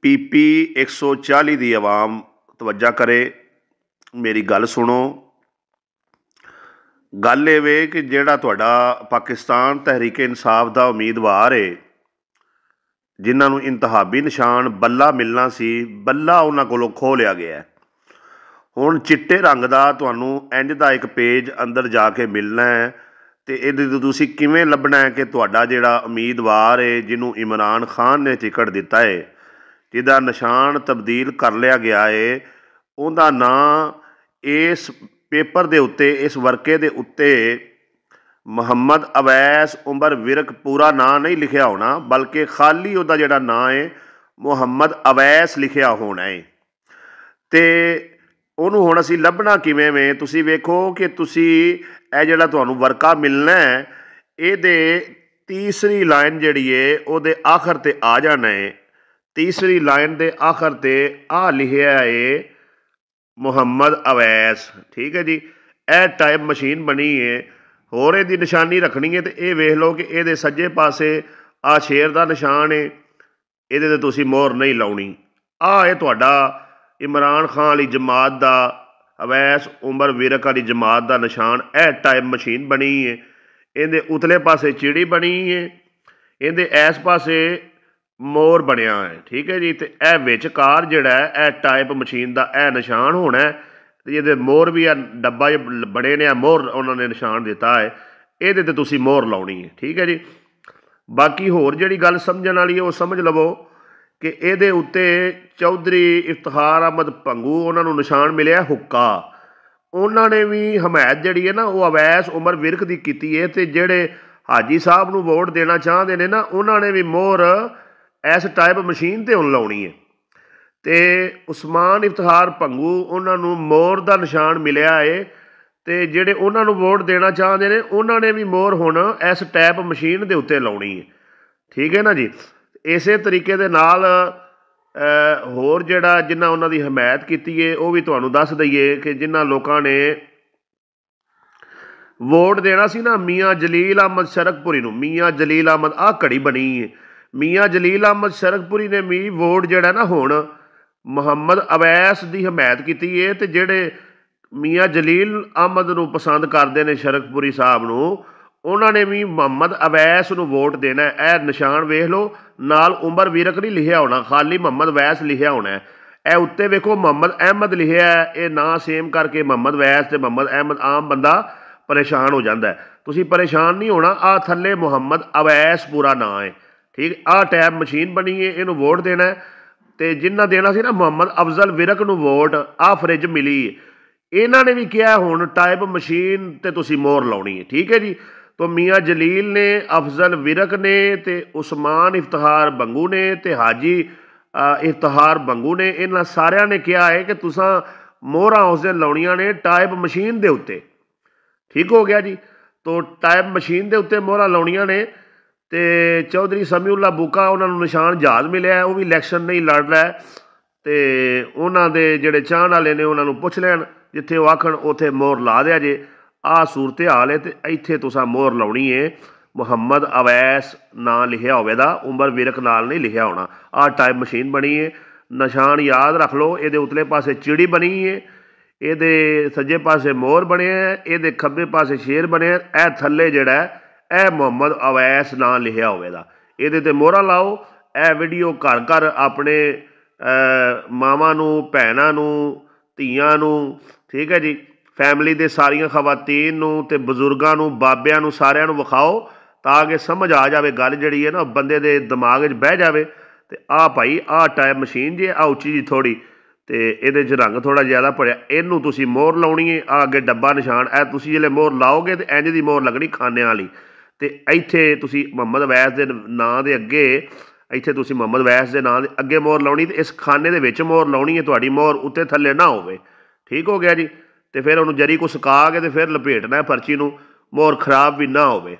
PP 140 की आवाम तवज्जा करे, मेरी गल सुनो। गल ये वे कि जिहड़ा तुहाडा पाकिस्तान तहरीक इंसाफ का उम्मीदवार है, जिन्होंने इंतहाबी निशान बल्ला मिलना सी, बल्ला उन्होंने कोलों खो लिया गया। हुण चिट्टे रंग का तुहानूं इंज दा एक पेज अंदर जाके मिलना है, तो ये तुसीं किवें लभना है कि तुहाडा जिहड़ा उम्मीदवार है, जिन्हों इमरान खान ने टिकट दिता है, जिहदा निशान तब्दील कर लिया गया है, उहदा नां इस पेपर के उत्ते, इस वर्के के उत्ते मुहम्मद अवैस उमर विरक पूरा नां नहीं लिखिया होना, बल्कि खाली उहदा जिहड़ा नां है मुहम्मद अवैस लिखिया होना है। तो उहनूं हुण असीं लभना किवें वे? तुसीं वेखो कि तुसीं इह जिहड़ा तुहानूं वर्का मिलना है, इहदे तीसरी लाइन जिहड़ी है उहदे आखिर ते आ जाना है। तीसरी लाइन के आखिर ते आ लिखिया है मुहम्मद अवैस। ठीक है जी, यह टाइप मशीन बनी है। होर इहदी निशानी रखनी है तो यह वेख लो कि ये सज्जे पासे आ शेर का निशान है, ये तुसीं मोहर नहीं लाउणी। आ तुहाडा इमरान खान वाली जमात का, अवैस उमर विरक वाली जमात का निशान, यह टाइप मशीन बनी है। इहदे उतले पासे चिड़ी बनी है, इहदे इस पासे मोर बनया है। ठीक है जी, तो यह विचकार जिहड़ा है यह टाइप मशीन का यह निशान होना है, ये मोर भी डब्बा बने ने, मोहर उन्होंने निशान दिता है, ये तो तुसीं मोहर लाउणी है। ठीक है जी, बाकी होर जिहड़ी गल समझण वाली है वो समझ लवो कि ये उत्ते चौधरी इफ्तिखार अहमद भंगू उन्होंने निशान मिले हुक्का। उन्होंने भी हमायत जिहड़ी है ना वो अवैस उमर विरक की कीती है, तो जिहड़े हाजी साहब नूं वोट देना चाहते हैं ना, उन्होंने भी मोहर इस टाइप मशीन ते हुण लाउणी है। तो उस्मान इफ्तिखार भंगू उन्होंने मोहर का निशान मिलिया है, तो जिहड़े उन्होंने वोट देना चाहते हैं उन्होंने भी मोहर हुण इस टाइप मशीन के उत्ते लाउणी है। ठीक है ना जी, इस तरीके दे नाल होर जिहड़ा जिन्हां उन्हां दी हमायत कीती है वो भी तुहानूं दस दईए कि जिन्हां लोकां ने वोट देना सी ना मियाँ जलील अहमद शरकपुरी नूं, मियाँ जलील अहमद आ घड़ी बनी है, मियाँ जलील अहमद शरकपुरी ने भी वोट जिहड़ा ना हुण मुहम्मद अवैस की हमायत की है, तो जिहड़े मियाँ जलील अहमद नूं पसंद करते हैं शरकपुरी साहब नूं, उन्होंने भी मुहम्मद अवैस नूं वोट देना है। यह निशान वेख लो, नाल उमर विरक नहीं लिखिया होना, खाली मुहम्मद अवैस लिखिया होना है। यह उत्ते वेखो मुहम्मद अहमद लिखिया है, ये ना सेम करके मुहम्मद अवैस ते मुहम्मद अहमद आम बंदा परेशान हो जाता है। तुसीं परेशान नहीं होना, आ थल्ले मुहम्मद अवैस पूरा नां है। ठीक, आ टैब मशीन बनी है, इनू वोट देना है। तो जिन्ना देना सी ना मुहम्मद अफजल विरक नूं वोट, आ फ्रिज मिली, इन्होंने भी किया हुण टाइप मशीन ते तुसीं मोहर लाउणी है। ठीक है जी, तो मियाँ जलील ने, अफजल विरक ने, ते उस्मान इफ्तिखार भंगू ने, ते हाजी इफ्तिखार भंगू ने, इन्हां सारियां ने कहा है कि तुसां मोहरां उस दिन लाउणियां ने टाइप मशीन के उत्ते। ठीक हो गया जी, तो टाइप मशीन के उत्ते मोहरां लाउणियां ने। तो चौधरी समीउल्ला बुका उन्होंने निशान जहाज मिले, वो भी इलैक्शन नहीं लड़ रहा है, तो उन्होंने जिहड़े चाहण वाले ने उन्होंने पुछ लैण, जिथे वो आखण उत्थे मोहर ला दिया जे। आ सूरत हाल है, तो इत्थे तुसां मोहर लाउणी है, मुहम्मद अवैस नां लिखिया होवेगा, उमर विरक नाल नहीं लिखिया होना। आ टाइप मशीन बनी है, निशान याद रख लो, ये उतले पासे चिड़ी बनी है, ये सज्जे पासे मोहर बने है, ये खब्बे पासे शेर बने, यह थल्ले जिहड़ा है यह मुहम्मद अवैस नां लिखिया होवेगा, ये ते मोहरा लाओ। यह वीडियो घर घर अपने मावां नूं, भैणां नूं, धीआं नूं, ठीक है जी, फैमिली दे सारियां खवातीन नूं ते बजुर्गां नूं, बाबियां नूं, सारियां नूं विखाओ, ताकि समझ आ जाए गल जिहड़ी है ना बंदे दे दिमाग च बह जाए। तो आ भाई आ टाइप मशीन जे, आ उच्ची जी थोड़ी, तो ये रंग थोड़ा ज़्यादा भरिया, इनू तुसीं मोहर लाउणी है। आ अगे डब्बा निशान, ए तुसीं जिहले मोहर लाओगे तो इंज दी मोहर लगनी खाने वाली, तो इत्थे तुसीं मुहम्मद अवैस के नां दे अगे, इत्थे तुसीं मुहम्मद अवैस के नां दे अगे मोहर लाउणी, तो इस खाने दे विच मोहर लाउणी है, तुहाडी मोहर उत्ते थल्ले ना होवे। ठीक हो गया जी, तो फिर उन्होंने जरी को सुका के तो फिर लपेटना है पर्ची नूं, मोहर खराब भी ना होवे।